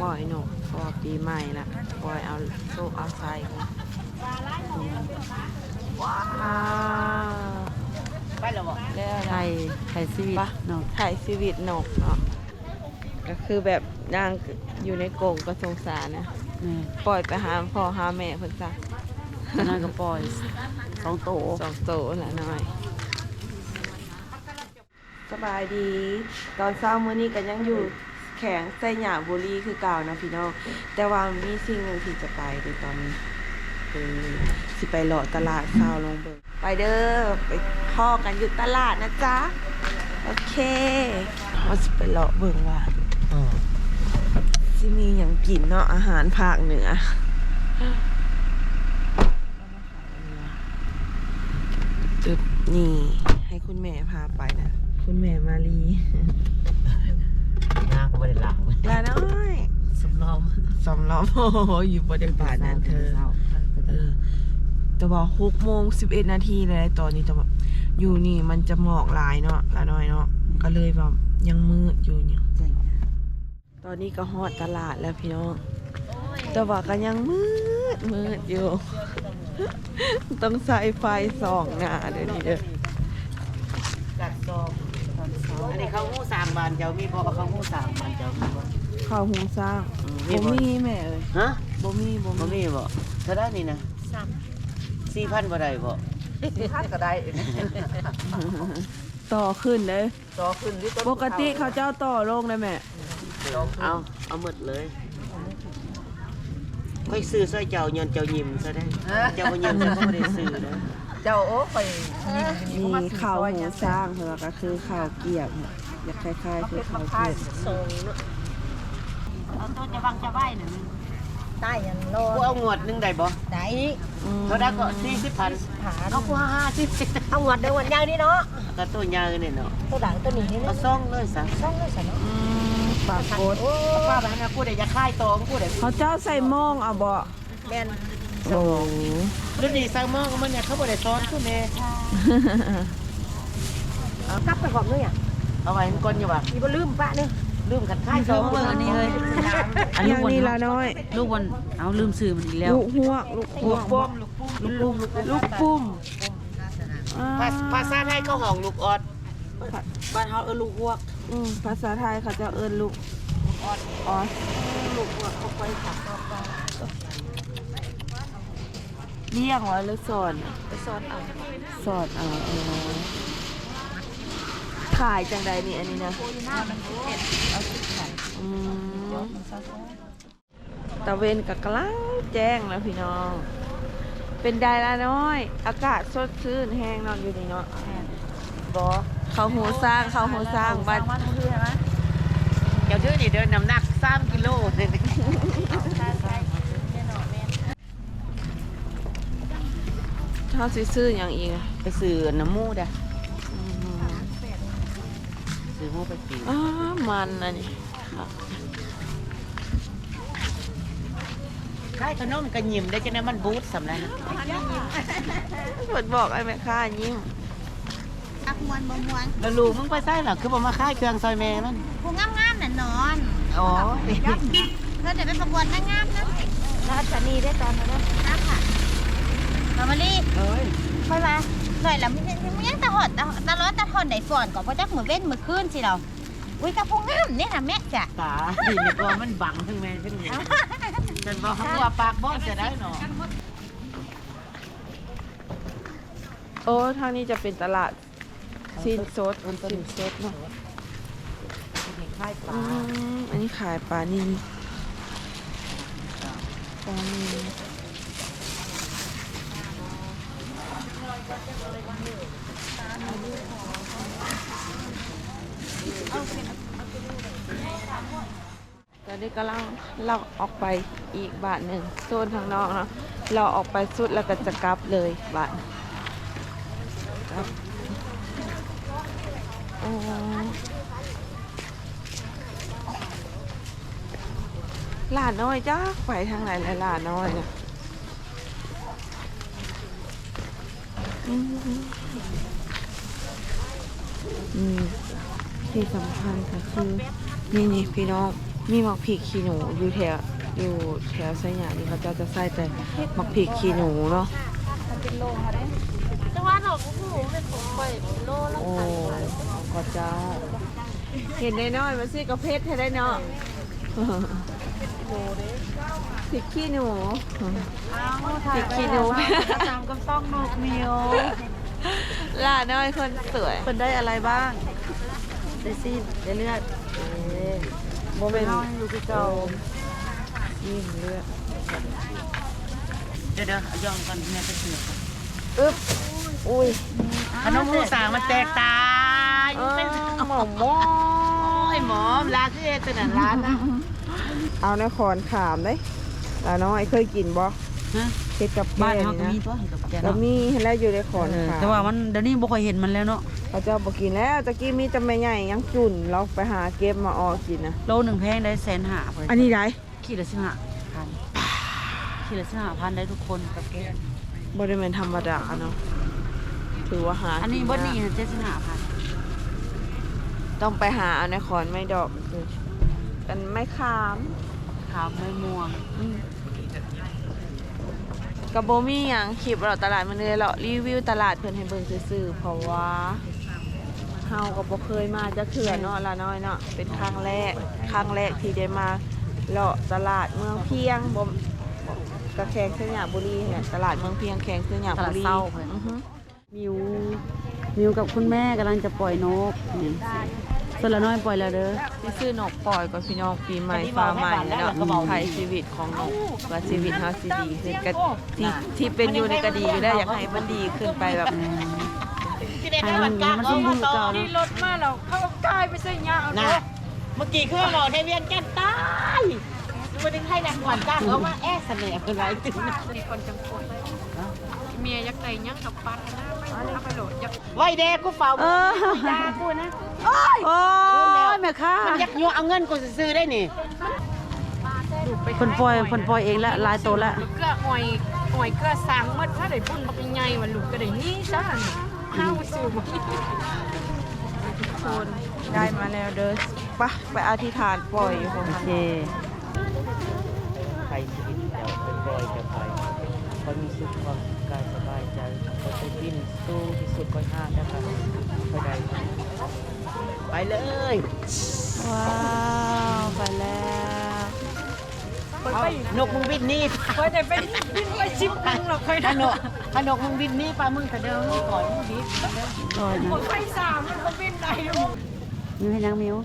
ปล่อยหนกพอปีใหม่ละปล่อยเอาโซ่เอาใส่ว้าวไปแล้วบ่แล้วไทยชีวิตเนาะ ถ่ายชีวิตนกเนาะก็คือแบบนางอยู่ในกรงก็สงสารนะ แม่ ปล่อยไปหาพ่อหาแม่เพิ่นซะ นั่นก็ปล่อย2 โต 2 โตละหน่อยสบายดีตอนเช้ามื้อนี้ก็ยังอยู่แข็งไส้หยาบุรีคือเก่านะพี่น้องแต่ว่ามีสิ่งหนึงที่จะไปในตอนนี้คือสิไปเลาะตลาดเช้าลงเบิ่งไปเด้อไปพ่อกันอยู่ตลาดนะจ๊ะโอเคเราสิไปเลาะเบิ่งว่าสิมีหยังกินเนาะอาหารภาคเหนือจุดนี่ให้คุณแม่พาไปนะคุณแม่มาลี งานก็บ่ได้ล้าง ลาน้อย สำรอง สำล้อมโอ้โหอยู่บริบาลนั้นเธอแต่ว่า6:11 น.เลยตอนนี้แต่ว่าอยู่นี่มันจะหมอกหลายเนาะละน้อยเนาะก็เลยแบบยังมืดอยู่เนี่ยตอนนี้ก็ฮอดตลาดแล้วพี่น้องแต่ว่าก็ยังมืดอยู่ ต้องใส่ไฟส่องหน้าเดี๋ยวนี้เด้อ จัดซองอันนี้ข้าวหมู3 บาทเจ้ามีบ่ข้าวหมู3 บาทเจ้ามีบ่ ข้าวหุงสร้างบ่มีแม่เอ้ย ฮะ บ่มี บ่มีบ่เท่าได้นี่นะ4,000บ่ได้บ่4,000ก็ได้ ต่อขึ้นเลย ต่อขึ้นหรือต้น ปกติเขาเจ้าต่อลงได้แม่ เอาหมดเลยค่อยซื้อซอยเจ้ายันเจ้ายิ้มซะได้เจ้าบ่ยิ้มซะก็บ่ได้ซื้อนะ เจ้าโอ้ไป มีข้าวหมูสร้างเพิ่นว่าก็คือข้าวเกรียบเนี่ยอยากคล้ายๆคือข้าวเกรียบ เอาต้นจะบังจะไหวน่ะ ใต้ยันโล กูเอางวดหนึงได้บ่ ไหน เท่าได้ก็40,000 หา เอากู50 เอาหวดเดินวันยาวนี่เนาะ ก็ตัวยาวนี่เนาะ ตัวดังตัวนี้นี่ เอา เนาะ ซ่องเลยซะ ต้องเลยสิเนาะ ปากโกด โอ้ ป้าแบบนั้นกูได้จะค่ายตองกูได้ เขาเจ้าใส่หม้องเอาบ่ แม่น โอ้ เดี๋ยวนี้ใส่หม้อก็มันเนี่ยเขาบ่ได้ซ้อนกูแม่ กลับไปก่อนเลยอ่ะ เอาไว้มันก่อนอยู่ว่ะ มีบ่ลืมปะเนี่ย ลืมกันค่ายตอง เบอร์นี่เฮ้ย อย่างนี้ละน้อย ลูกบอลเอาลืมซื้อมันอีกแล้ว ลูกหวกลูกหวก ป้อมลูกปุ้ม ลูกปุ้มอ่ ภาษาไทยเขาห้องลูกออด บ้านเฮาลูกหวก ภาษาไทยเขาจะเอิ้นลูกออส ลูกหัวเขาไปค่ะ เลี้ยงไว้หรือสอน ไปสอนเอา สอนเอาขายจังใดนี่อันนี้นะอืมตะเวนกับกลางแจ้งแล้วพี่น้อง เป็นได้ละน้อย อากาศสดชื่นแห้งนอนอยู่นี่เนาะบอเขาหูสร้างบ้าน มันคือใช่ไหม เดี๋ยวเดี๋ยวนี่เดินน้ำหนัก3 กิโลนี่ ชอบซื้ออย่างอีกอะ ไปซื้อน้ำมูดอ่ะซื้อมูไปกิน มันอันนี้ ค่ายขนมกันยิ้มได้จังได๋มันบูดสำแล้วนะ เปิดบอกไอ้แม่ค้ายิ้ม อักมวนบ่มวน แล้วลูกมึงไปใส่หรอคือบ่มาค่ายเครื่องซอยแม่มัน ผู้งามๆน่ะนอน อ๋อ เธอเดี๋ยวไปประกวดนางงามนะราชนีได้ตอนนั้นนะค่ะมาลี เอ้ย ค่อยมาหน่อยแล้วมันยังตะหอดตะร้อนตะทอนได้ก่อนก่อนเพราะจักมือเว้นมือคืนสิเราอุ้ยกระพงงามเนี่ยนะแม่จ้ะ ตาดินี่ก็มันบังทั้งแม่ทั้งแม่ฉันบอกว่าปากบ่จะได้เนาะ โอ้ทางนี้จะเป็นตลาดสินสดเนาะ ค่ายปลา อันนี้ขายปลานิลปลานิลตอนนี้กำลังเราออกไปอีกบาทหนึ่งโซนทางนอกเนาะเราออกไปสุดแล้วก็จะกลับเลยบาทครับโอ้หลานน้อยจ้าไปทางไหนเลยหลานน้อยนะที่สำคัญก็คือนี่พี่น้อง มีหมักพริกขี้หนูอยู่แถวไสหยานี่เขาเจ้าจะใส่แต่หมักพริกขี้หนูเนาะ จังหวัดหนองบัวลำพูเป็นของข่อยโลละ โอ้ก็เจ้า เห็นได้น้อยมาซื้อกระเพชรให้ได้เนาะพริกขี้หนู พริกขี้หนู ตามกับต้องนกเมียว ล่าน้อยคนสวย เพิ่นได้อะไรบ้างได้ซีนได้เลือด โมเมนต์ เฮาอยู่คือเก่า ยิ่งเลือด เดี๋ยวๆย่องกันแม่จะเสือก อึ๊บอุ้ย ขนมหมูสามมันแตกตายเป็น หมอมมอ โอ้ยหมอมร้านที่เป็นอันร้านนะ เอาในคอนขามได้ล่าน้อยเคยกินบ่ ฮะ เฮ็ดกับแก บ้านเฮาก็ นะ มีตัวเห็ดกับแก ก็ เนาะ มีเห็นแล้วอยู่ในคอน เออ ขาม แต่ว่ามันเดี๋ยวนี้บ่ค่อยเห็นมันแล้วเนาะ เขาเจ้าบ่กินแล้วตะกี้มีแต่แม่ใหญ่ยังจุ่นเราไปหาเก็บมาออกกินนะ โลหนึงแพงได้150,000พุ่น อันนี้ได้ ขีดละ15,000ขีดละ15,000ได้ทุกคนกับแก บ่ได้แม่นธรรมดาเนาะถือว่าหา อันนี้ กิ เบิด ยาก นี่75,000 ต้องไปหาเอาในคอนไม่ดอกกันไม่ขาม ขาวไม่ม่วง กับโบมี่อย่างคลิปเราตลาดมันเลยเรารีวิวตลาดเพิ่นให้เบิ่งซื่อๆเพราะว่าเฮาก็บ่เคยมาจะเถื่อเนาะละน้อยเนาะเป็นครั้งแรกที่ได้มาเลาะตลาดเมืองเพียงบ่กระแขงเสยหยาบุรีเนี่ยตลาดเมืองเพียงแขงเสยหยาบุรีอือฮึ มิวกับคุณแม่กำลังจะปล่อยนกนี่ส่วนละน้อยปล่อยแล้วเด้อ ที่ซื้อนกปล่อยก่อนพี่น้องปีใหม่ฟ้าใหม่เนาะไทยชีวิตของนกว่าชีวิตเฮาสิดีขึ้นก็ที่เป็นอยู่ในก็ดีอยู่ได้อยากให้มันดีขึ้นไปแบบ ที่ได้วันกลางเอามาต่อ นี่รถมาแล้วเขากลายไปใส่ยาเอา นะเมื่อกี้เครื่องบอกให้เวียนแก่นตายวันนึงให้แรงวันกลางเอามาแอะเสน่ห์อะไรถึง มีคนจังคนเมียยักษ์ใดยังกับปัดนะไม่เอาไปโหลดยักษ์ ไว้เด็กกูเฝ้ามึงยากูนะ โอ้ยแม่ค่ะ มันยักยัวเอาเงินกูซื้อได้นี่ คนปล่อยเองละลายโตละ เกลืออ่อยเกลือสางหมดถ้าได้ปุ่นบักใหญ่ว่าลูกก็ได้นี่ซ่าห้าวสูบ คนได้มาแล้วเด้อไปอธิษฐานปล่อยอยู่ของ โอ มัน เค ใครชีวิตเราเป็นรอยจะไปเขามีสุขความกายสบายใจเขาจะดิ้นสู้ที่สุดก็ห้านะครับเขาได้ไปเลย ว้าวไปแล้ว นกมึงบินนี่ ค่อยได้ไปชิมนึงหรอกค่อย ขนกมึงบินนี่ปลามึงแต่เดิมก่อนมึงบิน ปล่อยนะ ค่อยสามมันก็เป็นได้ มิวให้นางมิว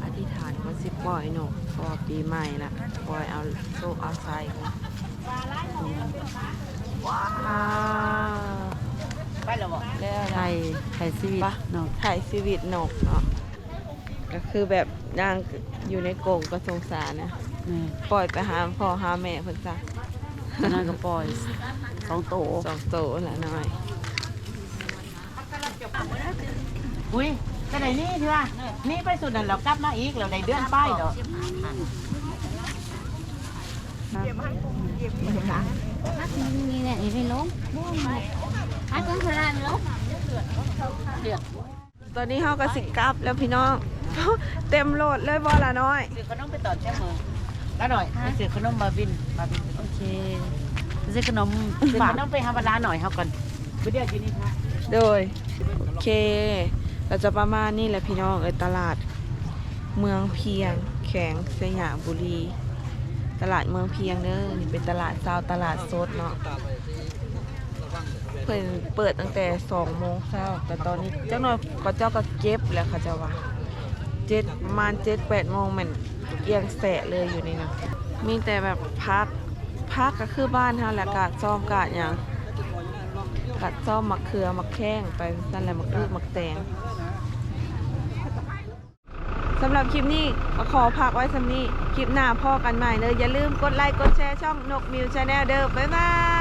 อธิษฐานว่าสิปล่อยนกเพราะว่าปีใหม่ละปล่อยเอาโชคเอาไซกันว้าว ไปแล้วบ่ แล้ว ไท นะ ยชีวิตเนาะ ถ่ายชีวิตนกเนาะก็คือแบบนางอยู่ในกรงก็สงสารนะ นี่ ปล่อยไปหาพ่อหาแม่เพิ่นซะ นางก็ปล่อย2โต สองโตละน้อย อุ้ยจะไหนนี่ทีว่านี่ไปสุดนั่นเรากลับมาอีกเราได้เดือนป้ายเนาะ นี่แหละนี่ไม่ลงอันนั้นคืออะไรไม่ลง ตอนนี้เฮาก็สิกลับแล้วพี่น้อง เต็มโหลดเลยบ่ละน้อย ซื้อขนมไปตอนแช่มือแล้วหน่อยไปซื้อขนมมาบิน โอเคซื้อขนม ซื้อ ฝา ข ก นมไปธรรมดาหน่อยเฮาก่อนไปเดี๋ยวอยู่นี่ค่ะ โดยโอเค เราจะประมาณนี้แหละพี่น้องตลาดเมืองเพียงแขวงสยามบุรี ตลาดเมืองเพียงเด้อนี่เป็นตลาดเช้าตลาดสดเนาะเพิ่นเปิดตั้งแต่2 โมงเช้าแต่ตอนนี้เจ้าหน่อยก็เจ้าก็เก็บแล้วค่ะเจ้าว่าประมาณ 7-8 โมงมันเอียงแสะเลยอยู่นี่นะมีแต่แบบพักก็คือบ้านเฮาแหละกาดซ่อมกาดหยังกาดซ่อมมะเขือมะแข้งไปนั่นแหละมะอึกมะแตงสำหรับคลิปนี้ก็ขอพักไว้สำนี้คลิปหน้าพ่อกันใหม่เด้ออย่าลืมกดไลค์กดแชร์ช่องนกมิวชาแนลเด้อบ๊ายบาย